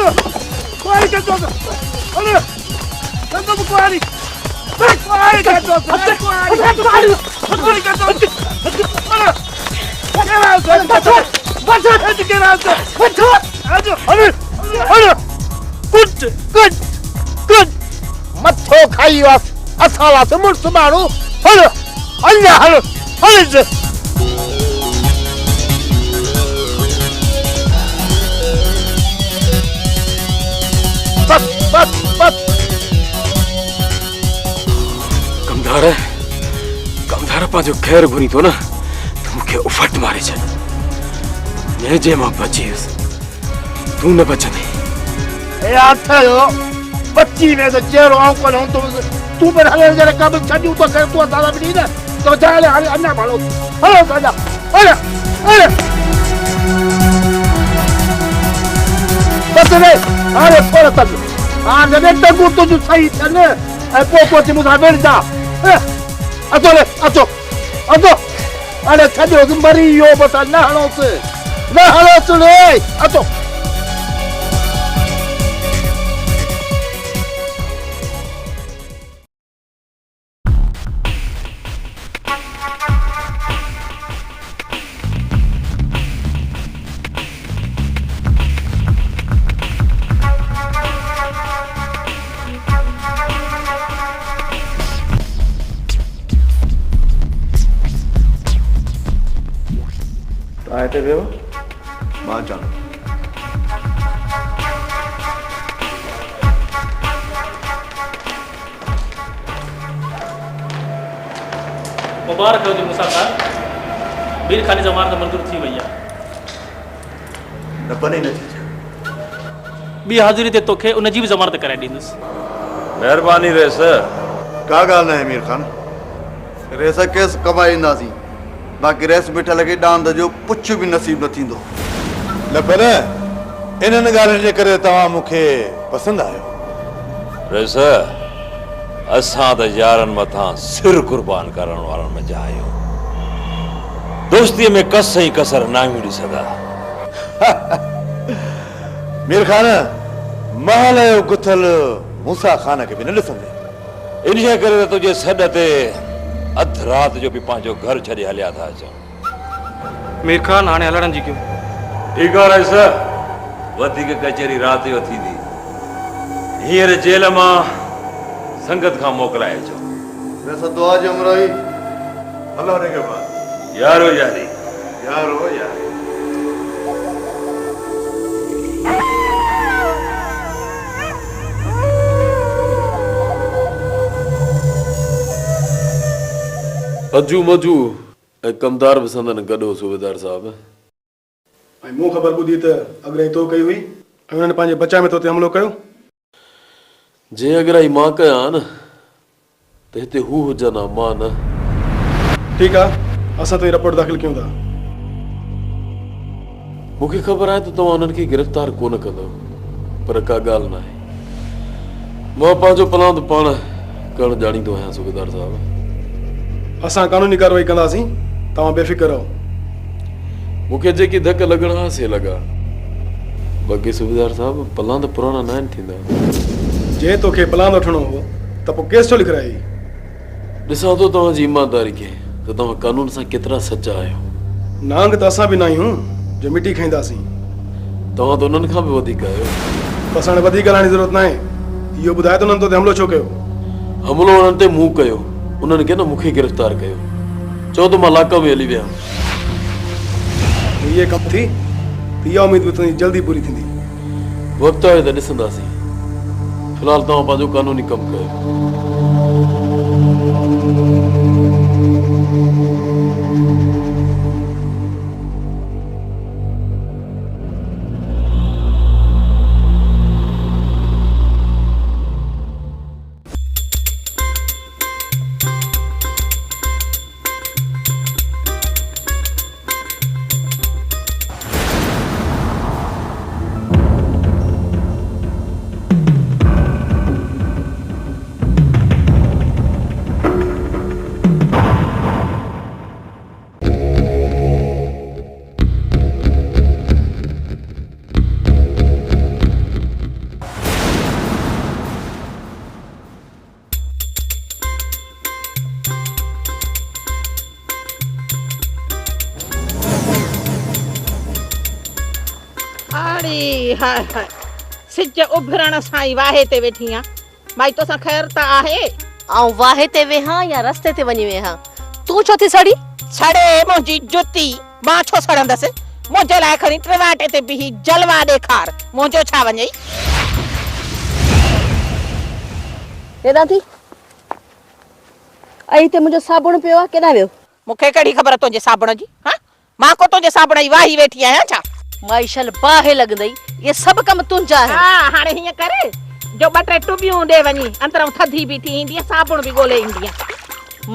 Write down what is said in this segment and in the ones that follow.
Aduh! Kuari kan dosa! Aduh! Tentu kuari! Kuari kan dosa! Kuari kan dosa! Kuari kan dosa! Aduh! Get out! Get out! Aduh! Aduh! Good! मत्थो खाई वास असाला समूर सुमारू हलो अन्या हलो हलो बस कमधार पांचो खैर घुरी तो ना तो मुखे उफट मारे छे मैं जे मां बचीस तू न बचनी ए आथयो बच्ची ने तो जेरो अंकल हूं तो तू पर हले जरा काम छड्यू तो कर तू दादा भी नहीं ना तो जाले हले अन्ना भालो हलो दादा हले बस रे अरे थोड़ा तक आज ने तक तो जो सही छने ए पोपो ची मुसाफिर जा अचो अरे छड्यो मरी यो बता ना हलो से ले अचो आते हो बाहर जाओ मुबारक हो जी मूसा साहब बीर खानी जमानत मंजूर थी भैया न बने न बी हाजिरी ते तोखे उन जी भी जमानत कराए दींदुस मेहरबानी रेस का गाल है अमीर खान रेस केस कमाई नासी बाकी रेस बिठा लगे डांद जो कुछ भी नसीब न थींदो न पर इन्हनि ॻाल्हियुनि जे करे तव्हां मूंखे पसंदि आयो रेस असां त यारनि मथां सिर कुर्बान करण वारनि में आहियूं दोस्तीअ में कस ई कसर न आहियूं ॾिसंदा मीर खान महल जो गुथल मूसा खान खे बि न ॾिसंदे इन करे त तुंहिंजे सॾ ते अध रात जो भी पांचो घर छड़े हलिया था अचो मीर खान हाने हलण जी क्यों ठीक है रेस वधी के कचहरी रात जो थी दी हींअर जेल मां संगत खां मोकिलाए अचो रेस दुआ जो उमराई अल्लाह ने के बाद यारो यारी अजू मजू कमदार भी संदन गडो सूबेदार साहब ऐं मूं ख़बर ॿुधी त अॻिराई तो कई हुई ऐं हुननि पंहिंजे बचा में तो ते हमलो कयो जे अगराई मां कया न त हिते हू हुजनि मां न ठीकु आहे असां तो रिपोर्ट दाख़िल कयूं था मूंखे ख़बर आहे त तव्हां हुननि खे गिरफ़्तार कोन कंदव पर का ॻाल्हि न आहे मां पंहिंजो प्लान पाण करणु ॼाणींदो आहियां सूबेदार साहब असां कानूनी कार्रवाई कंदासीं तव्हां बेफ़िक्र रहो मूंखे जेकी धक लॻणा से लॻा बाक़ी सूबेदार साहब प्लान त पुराणा न आहिनि थींदा जे तोखे प्लान वठिणो हो त पोइ केस छो लिखाई ॾिसां थो तव्हांजी ईमानदारी खे त तव्हां कानून सां केतिरा सचा आहियो नांग त असां बि न आहियूं जो मिटी खाईंदासीं तव्हां त उन्हनि खां बि वधीक आहियो बसि हाणे वधीक ॻाल्हाइण जी ज़रूरत न आहे इहो ॿुधाए त उन्हनि तो ते हमलो छो कयो हमलो उन्हनि ते मूं कयो उन्हनि खे न मूंखे गिरफ़्तार कयो चओ त मां लाका में हली विया इहे कमु थी त इहा उमेद बि तुंहिंजी जल्दी पूरी थींदी वक़्तु आहे त ॾिसंदासीं फ़िलहाल तव्हां पंहिंजो कानूनी कमु कयो अरे हाय हाय सिज उभरण सां ई वाहे ते वेठी आं भाई तोसां ख़ैर त आहे आऊं वाहे ते वेहां या रस्ते ते वञी वेहां तूं छो थी सड़ी छड़े मुंहिंजी जुती मां छो सड़ंदसि मुंहिंजे लाइ खणी टिवाटे ते बीही जलवा ॾेखार मुंहिंजो छा वञे केॾां थी ऐं हिते मुंहिंजो साबुण पियो आहे केॾां वियो मूंखे कहिड़ी ख़बर तुंहिंजे साबुण जी हा मां को तुंहिंजे साबुण जी वाही वेठी आहियां छा माइशल बाहि लॻंदई ये सभु कम तुंहिंजा आहिनि हा हाणे हीअं करे जो ॿ टे टुबियूं ॾे वञी अंदरां थधी बि थी ईंदी साबुण बि ॻोल्हे ईंदी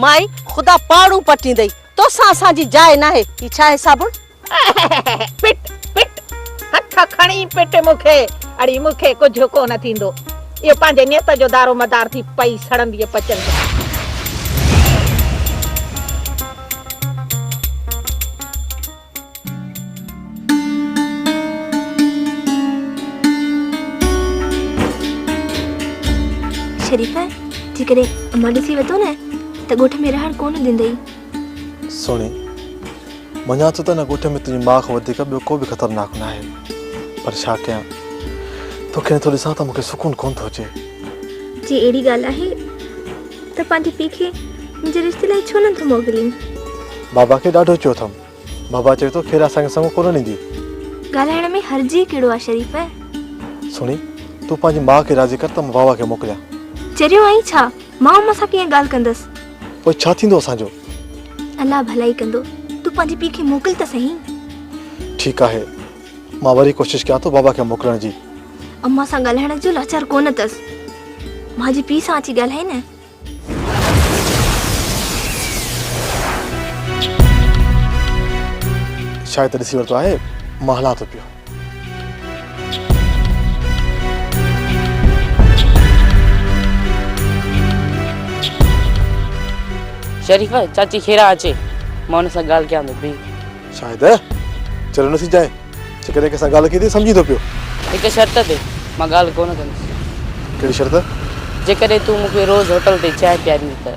माई ख़ुदा पाड़ू पटींदई तोसां असांजी जाइ नाहे ही छा आहे साबुण पिट पिट हथ खणी पिट मूंखे अड़ी मूंखे कुझु कोन थींदो इहो पंहिंजे नियत जो दारो मदार थी पई सड़ंदी पचंदी शरीफ़ा जेकॾहिं अम्मा ॾिसी वठो न त ॻोठ में रहण कोन ॾींदई सुणी मञा थो त न ॻोठ में तुंहिंजी माउ खां वधीक ॿियो को बि ख़तरनाक न आहे पर छा कयां तोखे नथो ॾिसां त मूंखे सुकून कोन थो अचे जी अहिड़ी ॻाल्हि आहे त पंहिंजे पीउ खे मुंहिंजे रिश्ते लाइ छो नथो मोकिलिन बाबा खे ॾाढो चयो अथमि बाबा चए थो खेर असांखे संग कोन ॾींदी ॻाल्हाइण में हर्जी कहिड़ो आहे शरीफ़ा सुणी तूं पंहिंजी माउ खे राज़ी कर त मां बाबा खे मोकिलियां चरियो आई छा मां अम्मा सां कीअं ॻाल्हि कंदसि पोइ छा थींदो असांजो अलाह भलाई कंदो तूं पंहिंजे पीउ खे मोकिल त सही ठीकु आहे मां वरी कोशिशि कयां थो बाबा खे मोकिलण जी अम्मा सां ॻाल्हाइण जो लाचार कोन अथसि मुंहिंजे पीउ सां अची ॻाल्हाए न शायदि ॾिसी वरितो आहे मां हलां थो पियो शरीफ़ा चाची खेरा अचे मां हुन सां ॻाल्हि कयां थो बि शायदि चलो न थी जाए जेकॾहिं कंहिंसां ॻाल्हि कई थी सम्झी थो पियो हिकु शर्त ते मां ॻाल्हि कोन कंदुसि कहिड़ी शर्त जेकॾहिं तूं मूंखे रोज़ होटल ते चांहि पीआरींदी त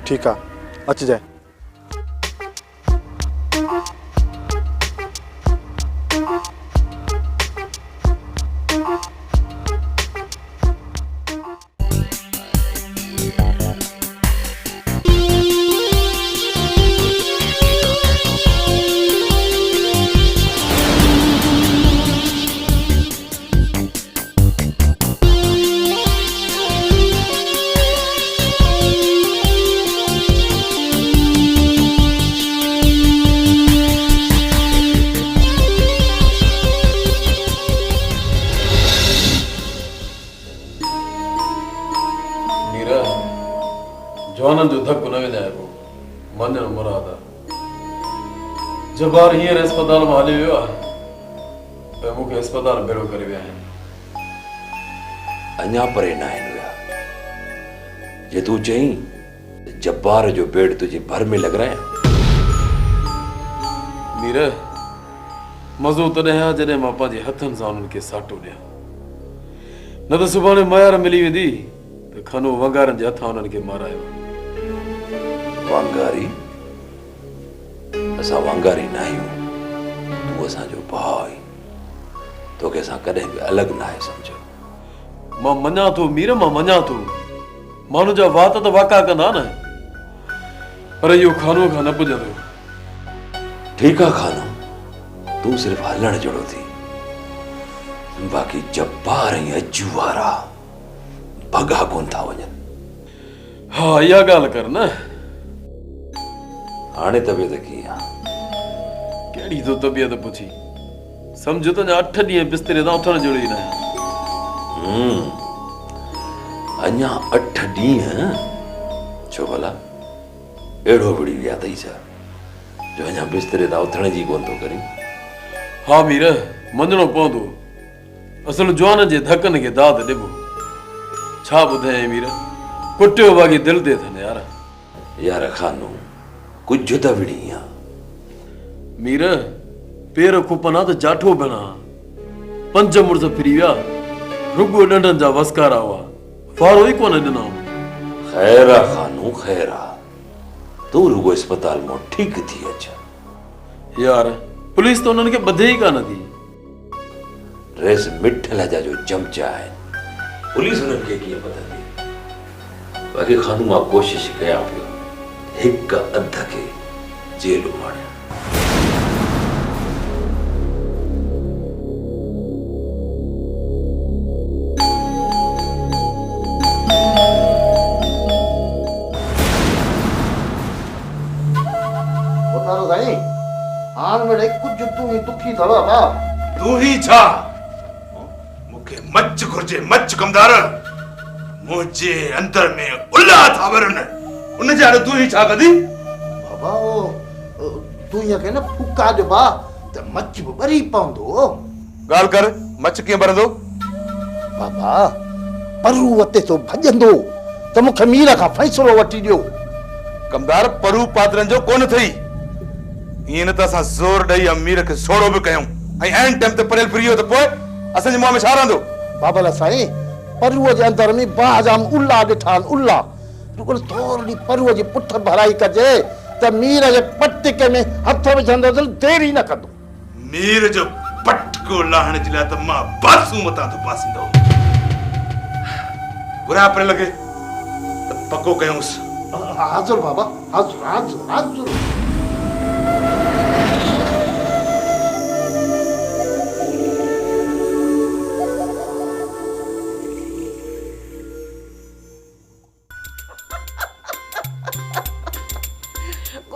ठीकु आहे अचिजांइ जवाननि जो धकु न विञाइबो मञणु मुराद आहे जबार हींअर अस्पताल मां हली वियो आहे त मूंखे अस्पताल भेड़ो करे विया आहिनि अञा परे न आहिनि विया जे तूं चईं त जब्बार जो बेड़ तुंहिंजे भर में लॻरायां मीर मज़ो तॾहिं आहे जॾहिं मां पंहिंजे हथनि सां उन्हनि खे साटो ॾियां न त सुभाणे मयार मिली वेंदी त खनो वंगारनि जे हथां उन्हनि खे मारायो वांगारी असां वांगारी न आहियूं तूं असांजो भाउ आहीं तोखे असां कॾहिं बि अलॻि न आहे सम्झो मां मञा थो मीर मां मञा थो माण्हू जा वात त वाका कंदा न पर इहो खानो खां न पुॼंदो ठीकु आहे खानो तूं सिर्फ़ु हलण जहिड़ो थी बाक़ी जब्बार ऐं अजू वारा भॻा कोन था वञनि हा इहा ॻाल्हि कर न हाणे तबियत कीअं आहे कहिड़ी तो तबियत पुछी सम्झो त 8 ॾींहं बिस्तरे तां उथण जहिड़ो ई न आहे अञा 8 ॾींहं छो भला अहिड़ो विड़ी विया अथई छा जो अञा बिस्तरे तां उथण जी कोन थो करी हा मीर मञणो पवंदो असल जवान जे धकनि खे दाद ॾिबो छा ॿुधायां मीर कुटियो बाग़ी दिलि ते अथनि यार यार खानो कुझु त विड़ी आहे मीर पेर खुपना त जाठो बना 5 मुड़स फिरी विया रुगो डंडनि जा वसकारा हुआ फारो ई कोन ॾिना ख़ैर आहे खानो ख़ैर आहे तूं रुगो अस्पताल मां ठीकु थी अच यार पुलिस तो उन्हनि खे ॿधे ई कान थी रेस मिठल जा जो चमचा है पुलिस उन्हनि खे कीअं पता थी बाक़ी खानू मां कोशिश कयां पियो हिक अध खे जेल उमाणिया बतारो साईं हाण मेरे कुछ तू ही दुखी थवा बा तू ही छा मुखे मच घुर्जे मच कमदार मुझे अंदर में उल्ला था वरन उन जा तू ही छा कदी बाबा ओ तू ये के न फुका दे बा त मच बरी पवंदो गाल कर मच के बरंदो बाबा परू वते तो भजंदो त मुखे मीर का फैसलो वठी दियो कमदार परू पादरन जो कोन थई इन त असां जोर ॾेई अमीर खे सोड़ो बि कयूं ऐं एन टाइम ते परेल फ्री हो त पोइ असांजे मुंहं में छा रहंदो बाबा साईं परूअ जे अंदर में बाजाम उल्ला ॾिठा उल्ला रुगल थोरी परूअ जी पुठ भराई कजे त मीर जे पटके में हथ विझंदो त देरी न कंदो मीर जो पटको लाहण जे लाइ त मां बासू मतां थो पासींदो बुरा पर लगे त पको कयूंसि हाज़ुर बाबा हाज़ुर हाज़ुर हाज़ुर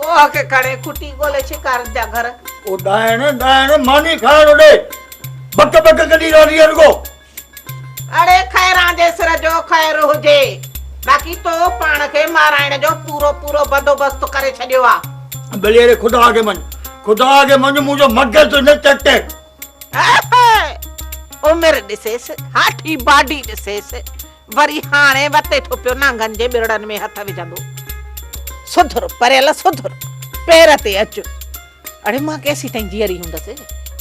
गोह के खड़े कुटी गोले शिकार जा घर ओ डायण डायण मानी खाण ओडे बक बक कडी रही अरगो अरे खैरां जे सिर जो खैर हुजे बाकी तो पाण के माराइण जो पूरो पूरो बंदोबस्त करे छडियो आ भले रे खुदा के मन मुजो मगज तो न चटे उमिर दिसेस हाठी बाडी दिसेस वरी हाणे वते ठोपियो नांगन जे बिरड़न में हथ विझंदो सुधर परेला सुधर पैर ते अच अरे मां कैसी ताई जियरी हुंदसे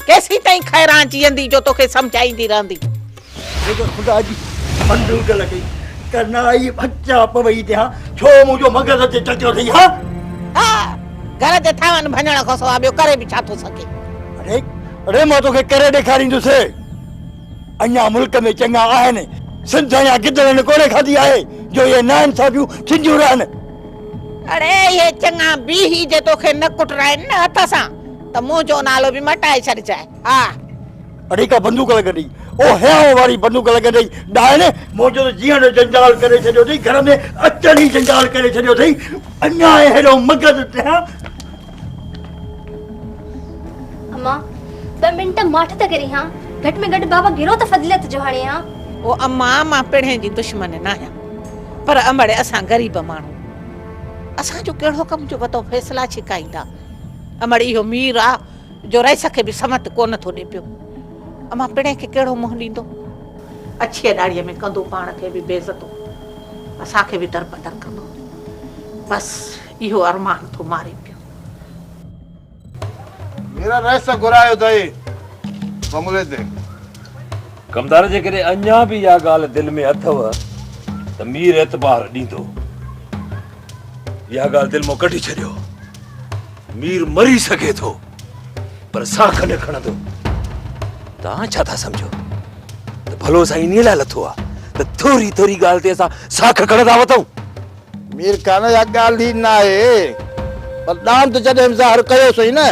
कैसी ताई खैरां जियंदी जो तोखे समझाईंदी रहंदी देखो खुदा जी बंदूक लगी करना आई बच्चा पवई त्या छो मुजो मगज ते चटियो थई हां घर जे थावन भणण खो सवा बियो करे भी छा थो सके अरे मां तोखे करे ॾेखारींदुसि अञा मुल्क में चङा आहिनि सिंध या गिदड़नि कोने खाधी आहे जो ये नाइंसाफ़ियूं थींदियूं रहनि अरे ये चङा बी ही जे तोखे न कुटराइन न हथ सां त मुंहिंजो नालो बि मटाए छॾजाए हा अरे का बंदूक लॻंदी ओ हियाव वारी बंदूक लॻंदी डायन मुंहिंजो त जीअण जो जंजाल करे छॾियो अथई घर में अचण ई जंजाल करे छॾियो अथई अञा हेॾो मगज़ ते अम्मा 2 मिंट माठ त करी हां घट में घट बाबा गिरो त फज़िलत जो हाणे हां ओ अम्मा मां पिणे जी दुश्मन न आहियां पर अमड़े असां गरीब माण्हू असां जो कहिड़ो कम जो वतो फैसला छिकाईंदा अमड़ इहो मीर आ जो रही सके भी समत कोन थो ॾे पियो अम्मा पिणे खे कहिड़ो मुंहुं ॾींदो अछीअ ॾाड़ीअ में कंदो पाण खे बि बेइज़तो असांखे बि दरबदर कंदो बस इहो अरमान थो मारे पियो मेरा रैस घुरायो अथई बंगले ते कमदार जे करे अञा बि इहा ॻाल्हि दिलि में अथव त मीर एतबार ॾींदो इहा ॻाल्हि दिलि मां कढी छॾियो मीर मरी सघे थो पर साख न खणंदो तव्हां छा था सम्झो त भलो सां इन लाइ लथो आहे त थोरी थोरी ॻाल्हि ते असां साख खणंदा वठूं मीर खान जा ॻाल्हि ई न आहे पर दान त जॾहिं ज़ाहिर कयो सही न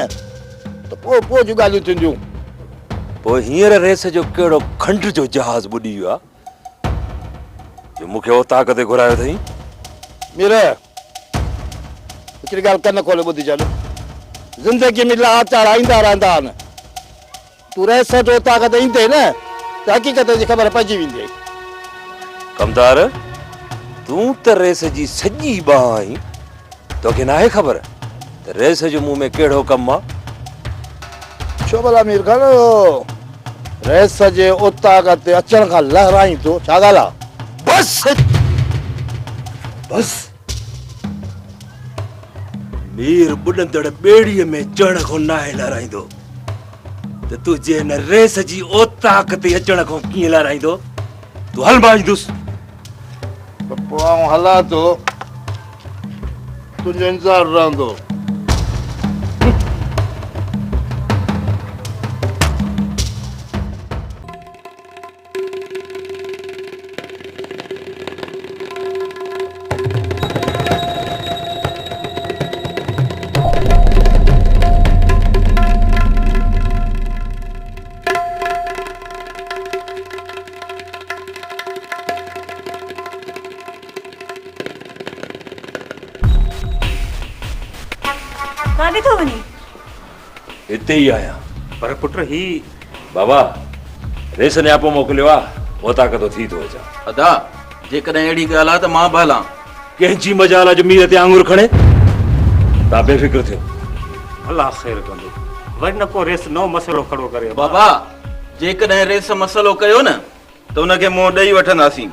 त पोइ जूं ॻाल्हियूं थींदियूं पोइ हींअर रेस जो कहिड़ो खंड जो जहाज ॿुॾी वियो आहे जो मूंखे ओताक ते घुरायो अथई मीर हिकिड़ी ॻाल्हि कन खोले ॿुधी छॾ ज़िंदगी में लाचार ईंदा रहंदा आहिनि तूं रेस जो ताक़त ईंदे न त हक़ीक़त जी ख़बर पइजी वेंदी कमदार तूं त रेस जी सॼी बाह आहीं तोखे नाहे ख़बर त रेस जो मुंहुं में कहिड़ो कमु आहे छो भला मीर खान रेस जे उताक ते अचण खां लहराई तो छा ॻाल्हि आहे बस बस मीर ॿुॾंदड़ ॿेड़ीअ में चढ़ण खां नाहे लहराईंदो त तूं जे हिन रेस जी ओताक ते अचण खां कीअं लहराईंदो तूं हल मां ईंदुसि पोइ आउं हलां थो तुंहिंजो इंतज़ारु रहंदो हिते ई आहियां। पर पुट ही बाबा रेस ने आपो मोकिलियो आहे, वो ताक़त थी थो अचां। अदा जेकॾहिं अहिड़ी ॻाल्हि आहे त मां बि हलां। कंहिंजी मजाल अॼु मीर ते आंगुर खणे। तव्हां बेफ़िक्र थियो। अलाह ख़ैर कंदो, वरी न को रेस नओं मसइलो खड़ो करे। बाबा जेकॾहिं रेस मसइलो कयो न त उनखे मुंहुं ॾेई वठंदासीं।